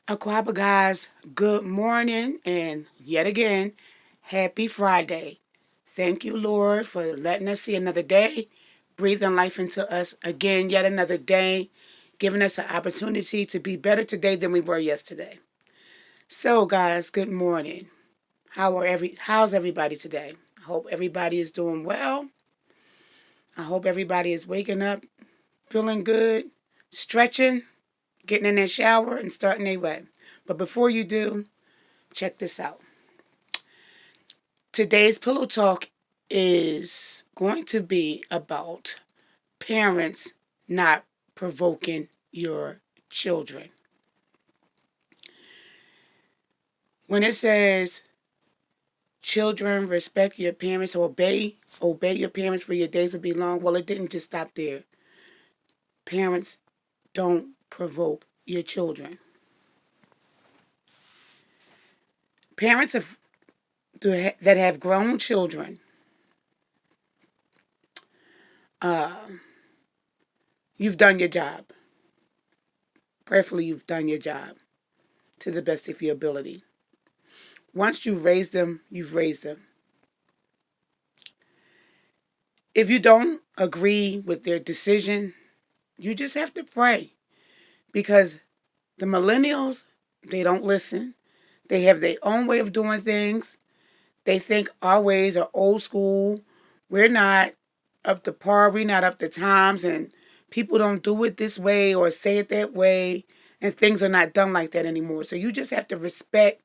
Aquaba guys, good morning and yet again, happy Friday. Thank you, Lord, for letting us see another day, breathing life into us again, yet another day, giving us an opportunity to be better today than we were yesterday. So, guys, good morning. How's everybody today? I hope everybody is doing well. I hope everybody is waking up, feeling good, stretching, getting in their shower, and starting their way. But before you do, check this out. Today's pillow talk is going to be about parents not provoking your children. When it says children respect your parents, obey your parents for your days will be long, well, it didn't just stop there. Parents don't provoke your children. Parents that have grown children, uh, you've done your job. Prayerfully, you've done your job to the best of your ability. Once you've raised them, you've raised them. If you don't agree with their decision, you just have to pray because the millennials, they don't listen. They have their own way of doing things. They think our ways are old school. We're not up to par. We're not up to times. And people don't do it this way or say it that way. And things are not done like that anymore. So you just have to respect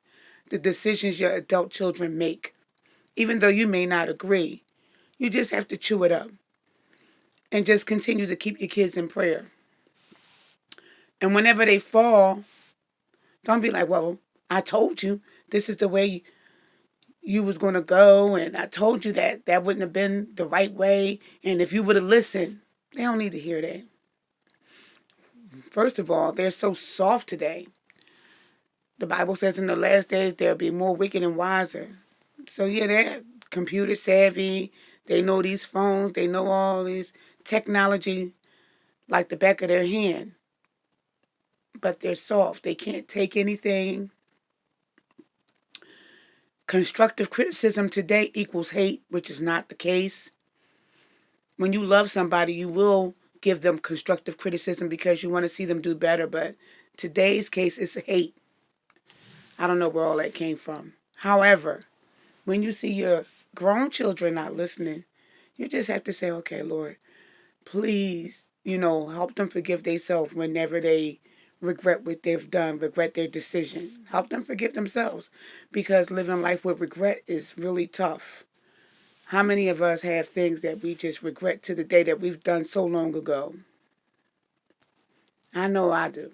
the decisions your adult children make. Even though you may not agree, you just have to chew it up and just continue to keep your kids in prayer. And whenever they fall, don't be like, well, I told you this is the way you was going to go, and I told you that wouldn't have been the right way, and if you would have listened. They don't need to hear that. First of all, they're so soft today. The Bible says in the last days there'll be more wicked and wiser. So yeah, they're computer savvy. They know these phones. They know all this technology like the back of their hand. But they're soft. They can't take anything. Constructive criticism today equals hate, which is not the case. When you love somebody, you will give them constructive criticism because you want to see them do better. But today's case is hate. I don't know where all that came from. However, when you see your grown children not listening, you just have to say, okay, Lord, please, help them forgive themselves whenever they regret what they've done, regret their decision. Help them forgive themselves because living life with regret is really tough. How many of us have things that we just regret to the day that we've done so long ago? I know I do.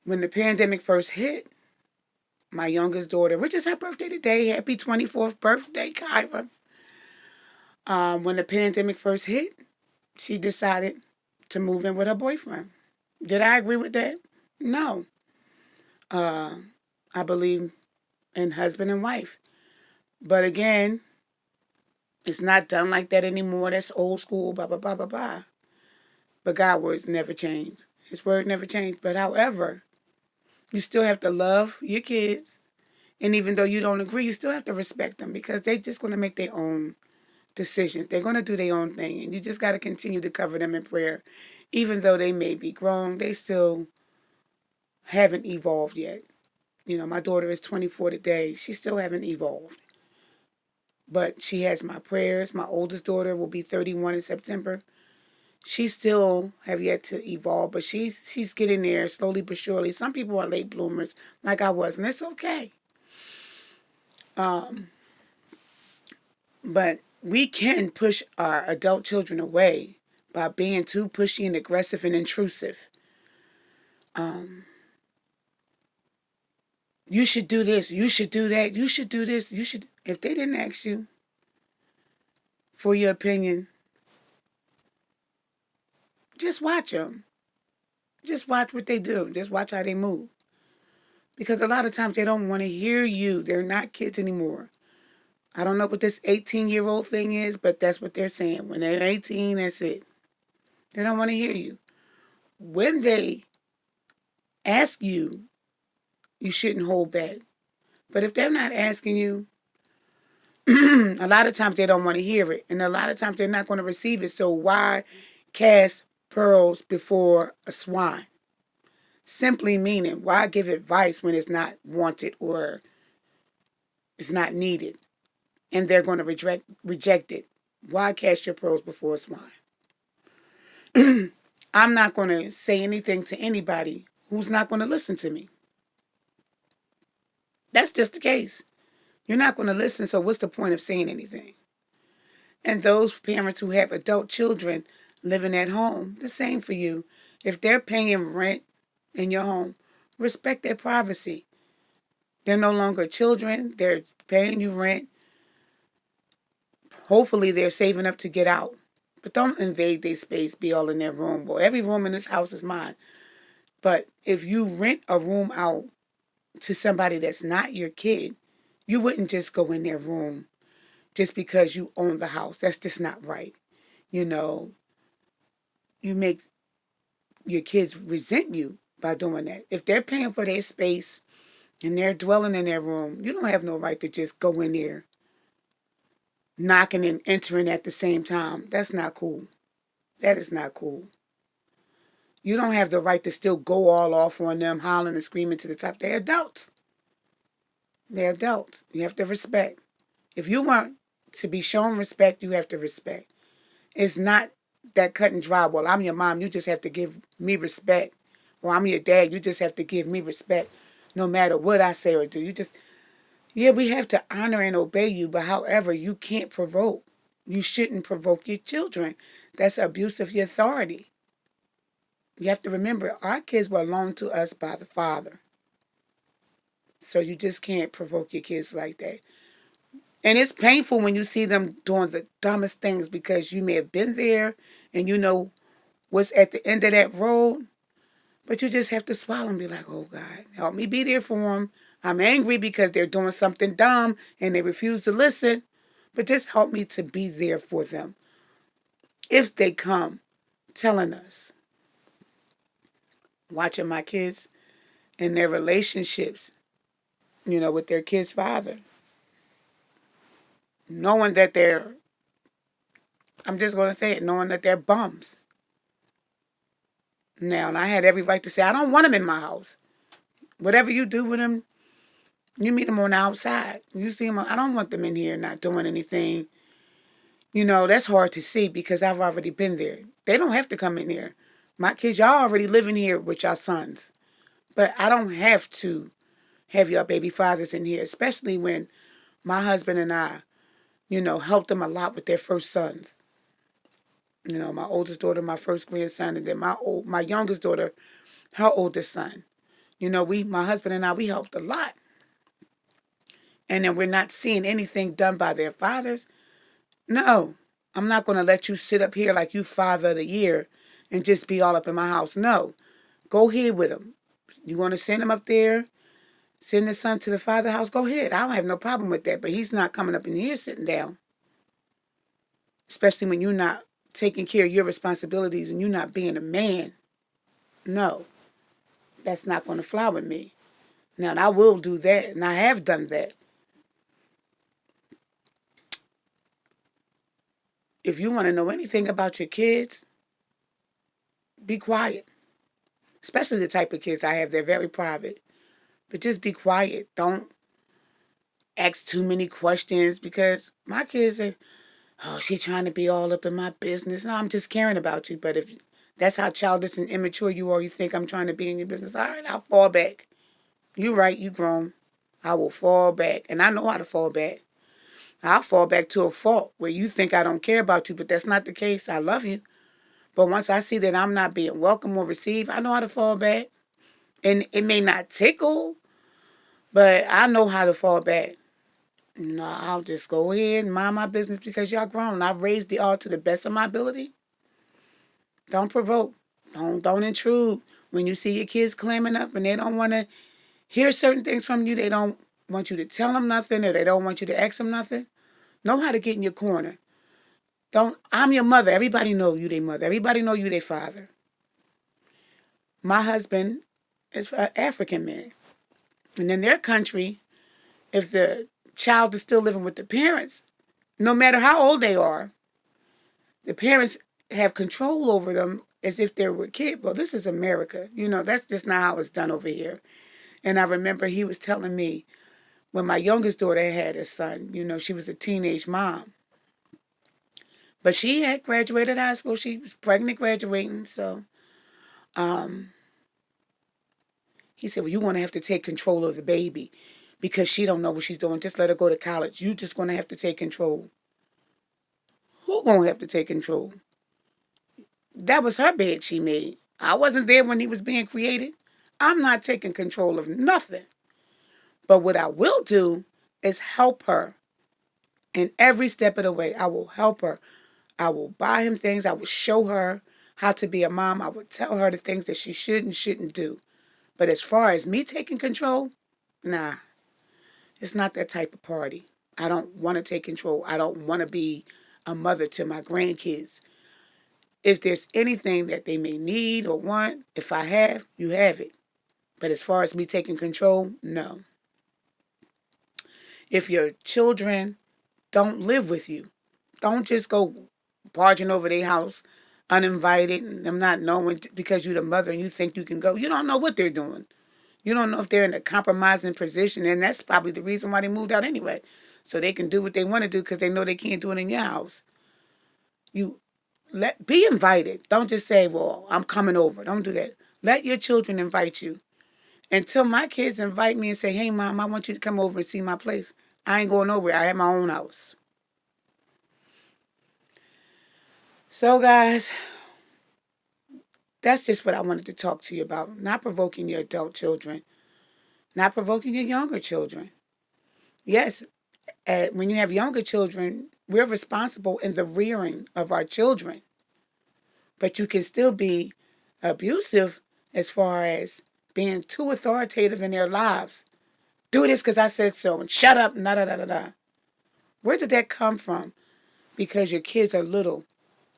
When the pandemic first hit, my youngest daughter, which is her birthday today, happy 24th birthday, Kyra. When the pandemic first hit, she decided to move in with her boyfriend. Did I agree with that? No. Uh, I believe in husband and wife. But again, it's not done like that anymore. That's old school, blah, blah, blah, blah, blah. But God's words never change. His word never changed. But however, you still have to love your kids. And even though you don't agree, you still have to respect them because they're just going to make their own decisions. They're going to do their own thing. And you just got to continue to cover them in prayer. Even though they may be grown, they still haven't evolved yet. My daughter is 24 today. She still haven't evolved. But she has my prayers. My oldest daughter will be 31 in September. She still have yet to evolve, but she's getting there slowly but surely. Some people are late bloomers like I was, and it's okay. Um, but we can push our adult children away by being too pushy and aggressive and intrusive. Um, you should do this. You should do that. You should do this. You should. If they didn't ask you for your opinion, just watch them. Just watch what they do. Just watch how they move. Because a lot of times they don't want to hear you. They're not kids anymore. I don't know what this 18-year-old thing is, but that's what they're saying. When they're 18, that's it. They don't want to hear you. When they ask you, you shouldn't hold back. But if they're not asking you, a lot of times they don't want to hear it. And a lot of times they're not going to receive it. So why cast pearls before a swine? Simply meaning, why give advice when it's not wanted or it's not needed? And they're going to reject it. Why cast your pearls before a swine? I'm not going to say anything to anybody who's not going to listen to me. That's just the case. You're not going to listen, so what's the point of saying anything? And those parents who have adult children living at home, the same for you. If they're paying rent in your home, respect their privacy. They're no longer children. They're paying you rent. Hopefully they're saving up to get out. But don't invade their space, be all in their room. Well, every room in this house is mine. But if you rent a room out to somebody that's not your kid, you wouldn't just go in their room just because you own the house. That's just not right. You know, you make your kids resent you by doing that. If they're paying for their space and they're dwelling in their room, you don't have no right to just go in there knocking and entering at the same time. That's not cool. That is not cool. You don't have the right to still go all off on them, hollering and screaming to the top. They're adults. They're adults. You have to respect. If you want to be shown respect, you have to respect. It's not that cut and dry. Well, I'm your mom. You just have to give me respect. Or I'm your dad. You just have to give me respect no matter what I say or do. Yeah, we have to honor and obey you. But however, you can't provoke. You shouldn't provoke your children. That's abuse of your authority. You have to remember, our kids were loaned to us by the Father. So you just can't provoke your kids like that. And it's painful when you see them doing the dumbest things because you may have been there and you know what's at the end of that road. But you just have to swallow and be like, oh, God, help me be there for them. I'm angry because they're doing something dumb and they refuse to listen. But just help me to be there for them if they come telling us. Watching my kids and their relationships, with their kid's father. Knowing that I'm just going to say it, knowing that they're bums. Now, and I had every right to say, I don't want them in my house. Whatever you do with them, you meet them on the outside. You see them, I don't want them in here not doing anything. That's hard to see because I've already been there. They don't have to come in here. My kids, y'all already living here with y'all sons. But I don't have to have your baby fathers in here, especially when my husband and I, helped them a lot with their first sons. My oldest daughter, my first grandson, and then my youngest daughter, her oldest son. My husband and I, we helped a lot. And then we're not seeing anything done by their fathers. No, I'm not going to let you sit up here like you father of the year and just be all up in my house. No, go ahead with them. You want to send him up there, send the son to the father's house, go ahead. I don't have no problem with that. But he's not coming up in here sitting down. Especially when you're not taking care of your responsibilities and you're not being a man. No, that's not going to fly with me. Now, I will do that, and I have done that. If you want to know anything about your kids, be quiet. Especially the type of kids I have. They're very private. But just be quiet. Don't ask too many questions because my kids are, oh, she's trying to be all up in my business. No, I'm just caring about you. But if that's how childish and immature you are, you think I'm trying to be in your business, all right, I'll fall back. You right, you grown. I will fall back. And I know how to fall back. I'll fall back to a fault where you think I don't care about you, but that's not the case. I love you. But once I see that I'm not being welcome or received, I know how to fall back. And it may not tickle, but I know how to fall back. I'll just go ahead and mind my business because y'all grown. I've raised y'all to the best of my ability. Don't provoke. Don't intrude. When you see your kids clamming up and they don't want to hear certain things from you, they don't want you to tell them nothing or they don't want you to ask them nothing, know how to get in your corner. I'm your mother. Everybody know you their mother. Everybody know you their father. My husband It's for African men. And in their country, if the child is still living with the parents, no matter how old they are, the parents have control over them as if they were a kid. Well, this is America. That's just not how it's done over here. And I remember he was telling me when my youngest daughter had a son, she was a teenage mom. But she had graduated high school. She was pregnant graduating. So he said, well, you're going to have to take control of the baby because she don't know what she's doing. Just let her go to college. You just going to have to take control. Who going to have to take control? That was her bed she made. I wasn't there when he was being created. I'm not taking control of nothing. But what I will do is help her in every step of the way. I will help her. I will buy him things. I will show her how to be a mom. I will tell her the things that she should and shouldn't do. But as far as me taking control, nah, it's not that type of party. I don't want to take control. I don't want to be a mother to my grandkids. If there's anything that they may need or want, if I have, you have it. But as far as me taking control, no. If your children don't live with you, don't just go barging over their house uninvited and them not knowing because you're the mother and you think you can go. You don't know what they're doing. You don't know if they're in a compromising position, and that's probably the reason why they moved out anyway. So they can do what they want to do because they know they can't do it in your house. Be invited. Don't just say, well, I'm coming over. Don't do that. Let your children invite you. Until my kids invite me and say, hey, Mom, I want you to come over and see my place. I ain't going nowhere. I have my own house. So, guys, that's just what I wanted to talk to you about. Not provoking your adult children. Not provoking your younger children. Yes, when you have younger children, we're responsible in the rearing of our children. But you can still be abusive as far as being too authoritative in their lives. Do this because I said so and shut up and da-da-da-da-da. Where did that come from? Because your kids are little.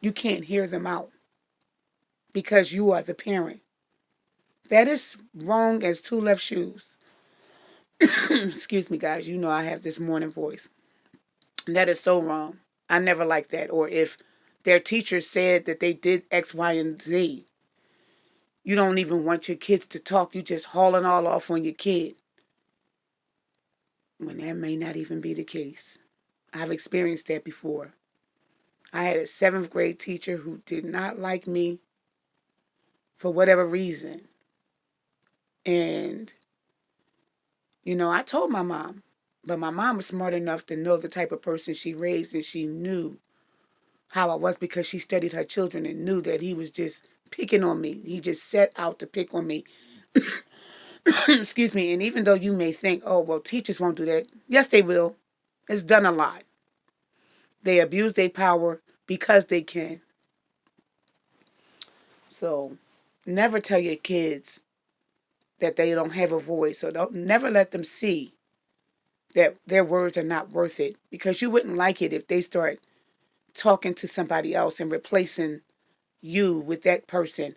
You can't hear them out because you are the parent. That is wrong as two left shoes. Excuse me, guys. You know I have this morning voice. That is so wrong. I never liked that. Or if their teacher said that they did X, Y, and Z, you don't even want your kids to talk. You just hauling all off on your kid. When that may not even be the case. I've experienced that before. I had a 7th grade teacher who did not like me for whatever reason. And, I told my mom. But my mom was smart enough to know the type of person she raised, and she knew how I was because she studied her children and knew that he was just picking on me. He just set out to pick on me. Excuse me. And even though you may think, oh, well, teachers won't do that. Yes, they will. It's done a lot. They abuse their power because they can. So never tell your kids that they don't have a voice, or never let them see that their words are not worth it, because you wouldn't like it if they start talking to somebody else and replacing you with that person,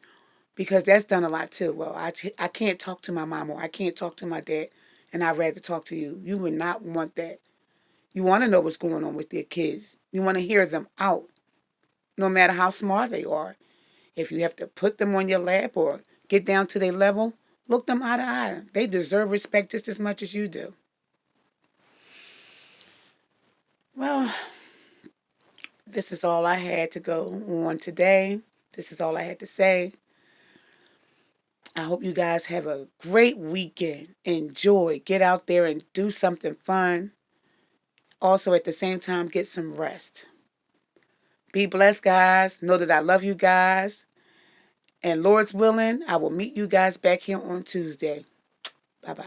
because that's done a lot too. Well, I can't talk to my mom, or I can't talk to my dad, and I'd rather talk to you. You would not want that. You want to know what's going on with your kids. You want to hear them out, no matter how smart they are. If you have to put them on your lap or get down to their level, look them eye to eye. They deserve respect just as much as you do. Well, this is all I had to go on today. This is all I had to say. I hope you guys have a great weekend. Enjoy. Get out there and do something fun. Also, at the same time, get some rest. Be blessed, guys. Know that I love you guys. And Lord's willing, I will meet you guys back here on Tuesday. Bye-bye.